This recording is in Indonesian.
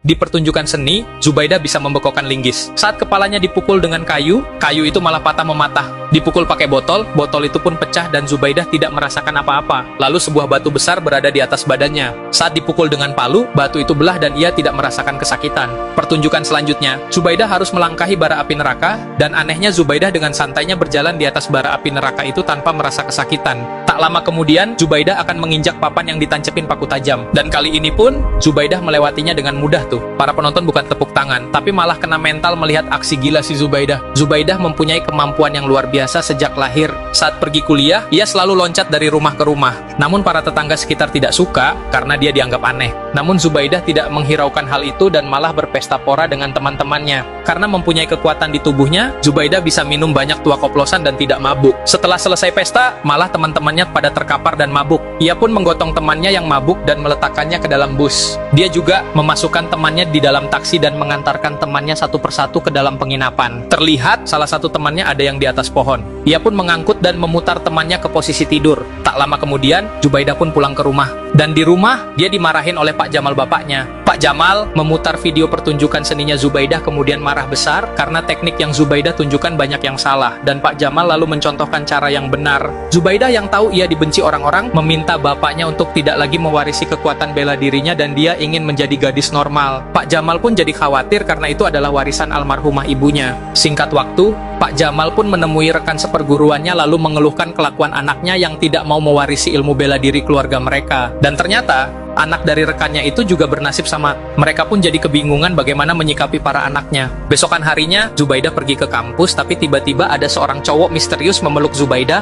Di pertunjukan seni, Zubaidah bisa membekokkan linggis. Saat kepalanya dipukul dengan kayu, kayu itu malah patah mematah. Dipukul pakai botol, botol itu pun pecah dan Zubaidah tidak merasakan apa-apa. Lalu sebuah batu besar berada di atas badannya. Saat dipukul dengan palu, batu itu belah dan ia tidak merasakan kesakitan. Pertunjukan selanjutnya, Zubaidah harus melangkahi bara api neraka, dan anehnya Zubaidah dengan santainya berjalan di atas bara api neraka itu tanpa merasa kesakitan. Tak lama kemudian, Zubaidah akan menginjak papan yang ditancepin paku tajam. Dan kali ini pun, Zubaidah melewatinya dengan mudah tuh. Para penonton bukan tepuk tangan, tapi malah kena mental melihat aksi gila si Zubaidah. Zubaidah mempunyai kemampuan yang luar biasa sejak lahir. Saat pergi kuliah, ia selalu loncat dari rumah ke rumah. Namun para tetangga sekitar tidak suka karena dia dianggap aneh. Namun Zubaidah tidak menghiraukan hal itu dan malah berpesta pora dengan teman-temannya. Karena mempunyai kekuatan di tubuhnya, Zubaidah bisa minum banyak tuak oplosan dan tidak mabuk. Setelah selesai pesta, malah teman-temannya pada terkapar dan mabuk. Ia pun menggotong temannya yang mabuk dan meletakkannya ke dalam bus. Dia juga memasukkan temannya di dalam taksi dan mengantarkan temannya satu persatu ke dalam penginapan. Terlihat salah satu temannya ada yang di atas pohon. Ia pun mengangkut dan memutar temannya ke posisi tidur. Tak lama kemudian, Zubaidah pun pulang ke rumah. Dan di rumah, dia dimarahin oleh Pak Jamal bapaknya. Pak Jamal memutar video pertunjukan seninya Zubaidah kemudian marah besar karena teknik yang Zubaidah tunjukkan banyak yang salah. Dan Pak Jamal lalu mencontohkan cara yang benar. Zubaidah yang tahu ia dibenci orang-orang meminta bapaknya untuk tidak lagi mewarisi kekuatan bela dirinya dan dia ingin menjadi gadis normal. Pak Jamal pun jadi khawatir karena itu adalah warisan almarhumah ibunya. Singkat waktu, Pak Jamal pun menemui rekan seperguruannya lalu mengeluhkan kelakuan anaknya yang tidak mau mewarisi ilmu bela diri keluarga mereka. Dan ternyata, anak dari rekannya itu juga bernasib sama. Mereka pun jadi kebingungan bagaimana menyikapi para anaknya. Besokan harinya, Zubaidah pergi ke kampus, tapi tiba-tiba ada seorang cowok misterius memeluk Zubaidah